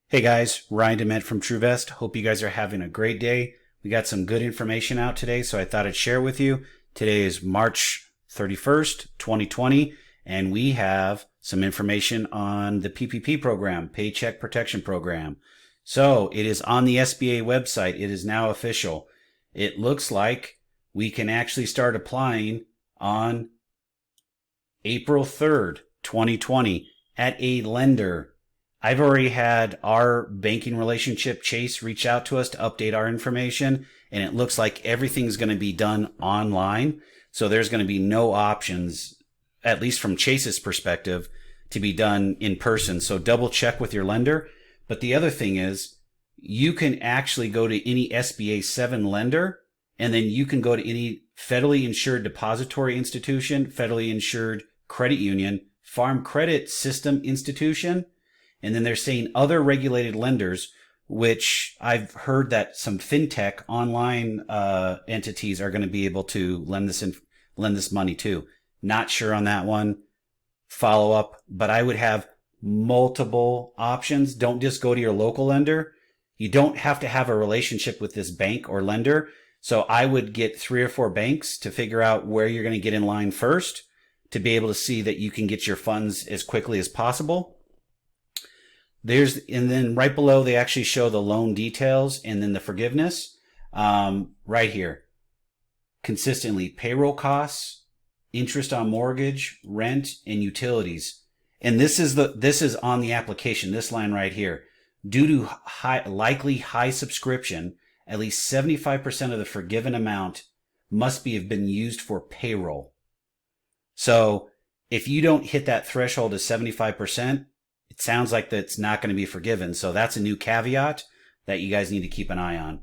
Hey guys, Ryan Dement from TrueVest. Hope you guys are having a great day. We got some good information out today, so I thought I'd share with you. Today is March 31st, 2020, and we have some information on the PPP program, Paycheck Protection Program. So it is on the SBA website. It is now official. It looks like we can actually start applying on April 3rd, 2020 at a lender. I've already had our banking relationship, Chase, reach out to us to update our information, and it looks like everything's going to be done online. So there's going to be no options, at least from Chase's perspective, to be done in person. So double check with your lender. But the other thing is, you can actually go to any SBA 7 lender, and then you can go to any federally insured depository institution, federally insured credit union, farm credit system institution. And then they're saying other regulated lenders, which I've heard that some fintech online entities are going to be able to lend this money to. Not sure on that one. Follow up, but I would have multiple options. Don't just go to your local lender. You don't have to have a relationship with this bank or lender. So I would get 3 or 4 banks to figure out where you're going to get in line first to be able to see that you can get your funds as quickly as possible. And then right below, they actually show the loan details and then the forgiveness. Right here. Consistently, payroll costs, interest on mortgage, rent, and utilities. And this is on the application, this line right here. Due to likely high subscription, at least 75% of the forgiven amount must have been used for payroll. So if you don't hit that threshold of 75%, it sounds like that's not going to be forgiven. So that's a new caveat that you guys need to keep an eye on.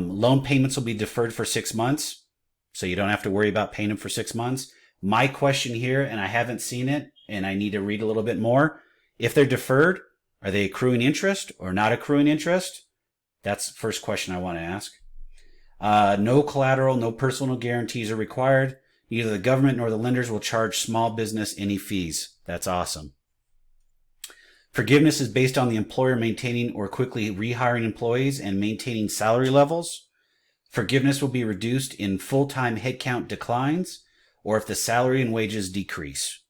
Loan payments will be deferred for 6 months. So you don't have to worry about paying them for 6 months. My question here, and I haven't seen it, and I need to read a little bit more. If they're deferred, are they accruing interest or not accruing interest? That's the first question I want to ask. No collateral, no personal guarantees are required. Neither the government nor the lenders will charge small business any fees. That's awesome. Forgiveness is based on the employer maintaining or quickly rehiring employees and maintaining salary levels. Forgiveness will be reduced in full-time headcount declines or if the salary and wages decrease.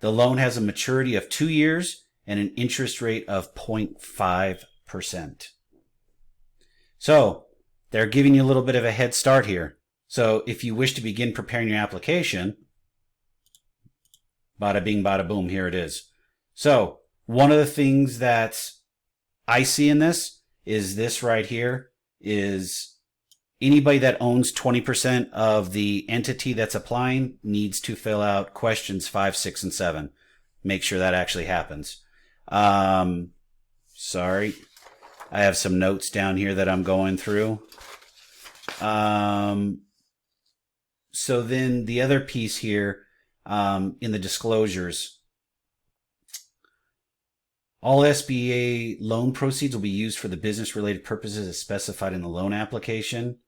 The loan has a maturity of 2 years and an interest rate of 0.5%. So they're giving you a little bit of a head start here. So if you wish to begin preparing your application, bada bing, bada boom, here it is. So one of the things that I see in this is this right here is anybody that owns 20% of the entity that's applying needs to fill out questions 5, 6, and 7. Make sure that actually happens. Sorry. I have some notes down here that I'm going through. So then the other piece here in the disclosures, all SBA loan proceeds will be used for the business-related purposes as specified in the loan application.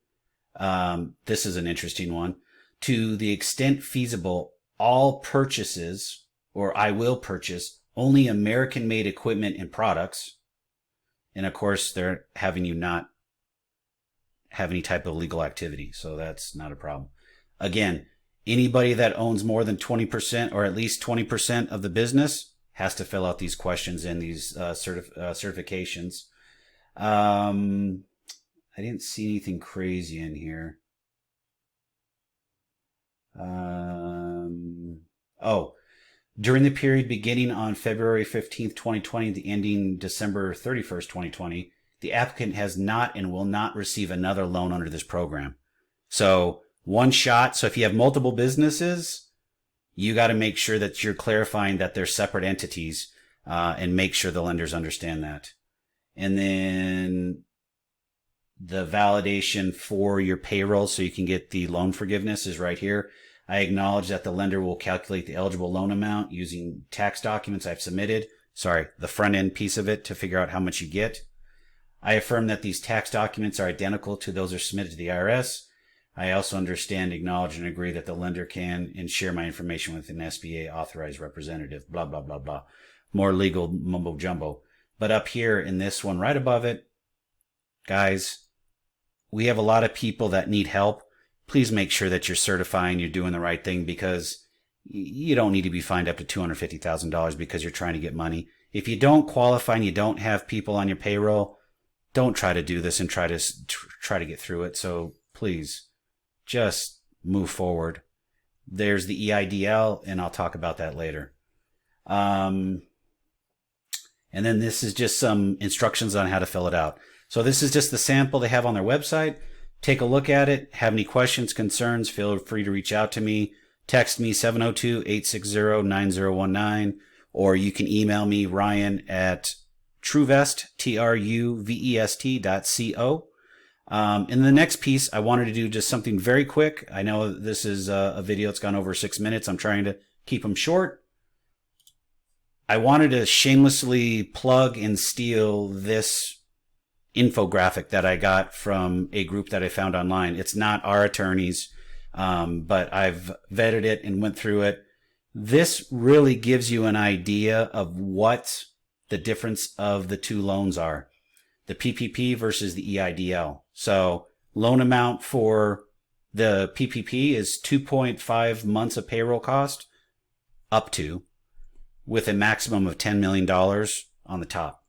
This is an interesting one. To the extent feasible, all purchases, or I will purchase, only American-made equipment and products. And of course, they're having you not have any type of legal activity, so that's not a problem. Again, anybody that owns more than 20% or at least 20% of the business has to fill out these questions and these certifications. I didn't see anything crazy in here. During the period beginning on February 15th, 2020, the ending December 31st, 2020, the applicant has not and will not receive another loan under this program. So one shot. So if you have multiple businesses, you got to make sure that you're clarifying that they're separate entities and make sure the lenders understand that. And then the validation for your payroll so you can get the loan forgiveness is right here. I acknowledge that the lender will calculate the eligible loan amount using tax documents I've submitted. Sorry, the front end piece of it to figure out how much you get. I affirm that these tax documents are identical to those that are submitted to the IRS. I also understand, acknowledge, and agree that the lender can and share my information with an SBA authorized representative, blah, blah, blah, blah. More legal mumbo jumbo. But up here in this one right above it, guys, we have a lot of people that need help. Please make sure that you're certifying you're doing the right thing, because you don't need to be fined up to $250,000 because you're trying to get money. If you don't qualify and you don't have people on your payroll, don't try to do this and try to get through it. So please just move forward. There's the EIDL, and I'll talk about that later. And then this is just some instructions on how to fill it out. So this is just the sample they have on their website. Take a look at it. Have any questions, concerns, feel free to reach out to me. Text me 702-860-9019, or you can email me, Ryan, at Truvest, TRUVEST.co. In the next piece, I wanted to do just something very quick. I know this is a video that's gone over 6 minutes. I'm trying to keep them short. I wanted to shamelessly plug and steal this infographic that I got from a group that I found online. It's not our attorneys, but I've vetted it and went through it. This really gives you an idea of what the difference of the two loans are. The PPP versus the EIDL. So loan amount for the PPP is 2.5 months of payroll cost, up to, with a maximum of $10 million on the top.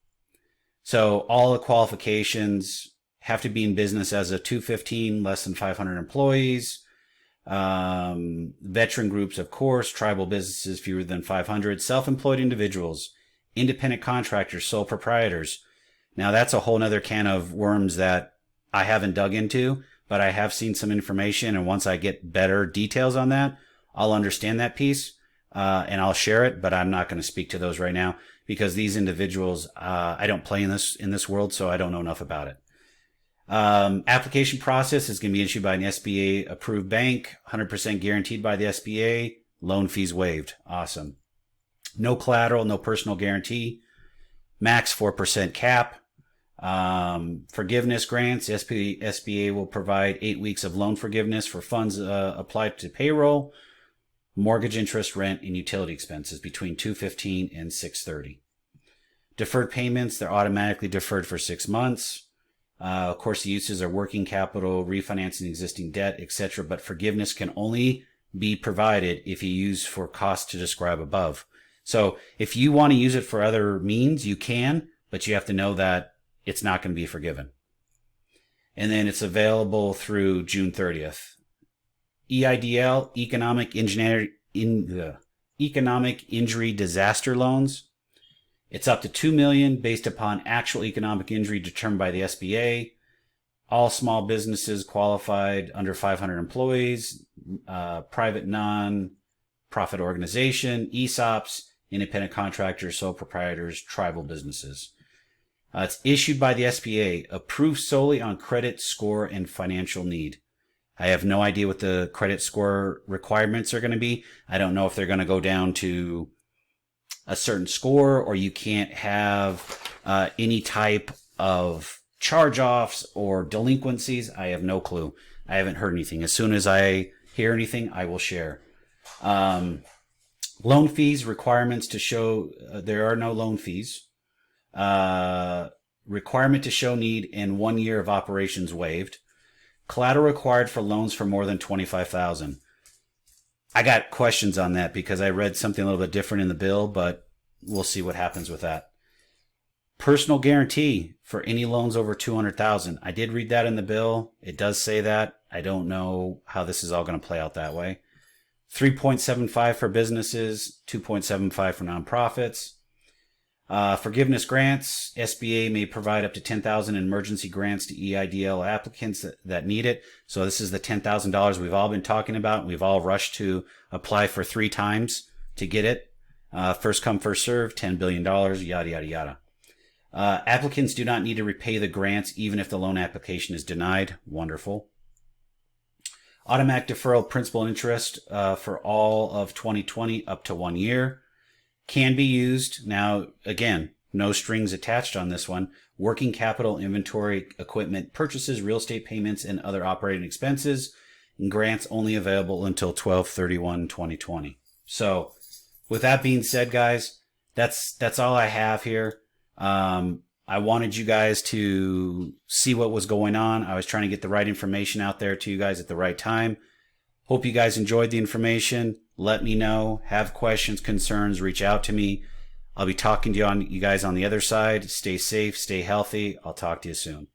So all the qualifications have to be in business as a 215, less than 500 employees. Veteran groups, of course, tribal businesses fewer than 500, self-employed individuals, independent contractors, sole proprietors. Now that's a whole nother can of worms that I haven't dug into, but I have seen some information, and once I get better details on that, I'll understand that piece, and I'll share it, but I'm not going to speak to those right now because these individuals, I don't play in this world, so I don't know enough about it. Application process is going to be issued by an SBA approved bank, 100% guaranteed by the SBA, loan fees waived. Awesome. No collateral, no personal guarantee, max 4% cap. Forgiveness grants, SBA will provide 8 weeks of loan forgiveness for funds applied to payroll, mortgage interest, rent, and utility expenses between $215 and $630. Deferred payments, they're automatically deferred for 6 months. Of course, the uses are working capital, refinancing existing debt, etc. But forgiveness can only be provided if you use for costs to describe above. So if you want to use it for other means, you can, but you have to know that it's not going to be forgiven. And then it's available through June 30th. EIDL, Economic Injury Disaster Loans. It's up to $2 million based upon actual economic injury determined by the SBA. All small businesses qualified under 500 employees, private non-profit organization, ESOPs, independent contractors, sole proprietors, tribal businesses. It's issued by the SBA, approved solely on credit score and financial need. I have no idea what the credit score requirements are going to be. I don't know if they're going to go down to a certain score, or you can't have any type of charge-offs or delinquencies. I have no clue. I haven't heard anything. As soon as I hear anything, I will share. Loan fees, requirements to show, there are no loan fees. Requirement to show need and 1 year of operations waived. Collateral required for loans for more than $25,000. I got questions on that because I read something a little bit different in the bill, but we'll see what happens with that. Personal guarantee for any loans over $200,000. I did read that in the bill. It does say that. I don't know how this is all going to play out that way. 3.75 for businesses, 2.75 for nonprofits. Forgiveness grants, SBA may provide up to $10,000 in emergency grants to EIDL applicants that need it. So this is the $10,000 we've all been talking about. We've all rushed to apply for 3 times to get it. First come, first serve, $10 billion, yada, yada, yada. Applicants do not need to repay the grants even if the loan application is denied. Wonderful. Automatic deferral of principal and interest for all of 2020 up to 1 year. Can be used. Now, again, no strings attached on this one. Working capital, inventory, equipment purchases, real estate payments, and other operating expenses. And grants only available until 12/31/2020. So, with that being said, guys, that's all I have here. I wanted you guys to see what was going on. I was trying to get the right information out there to you guys at the right time. Hope you guys enjoyed the information. Let me know. Have questions, concerns, reach out to me. I'll be talking to you guys on the other side. Stay safe, stay healthy. I'll talk to you soon.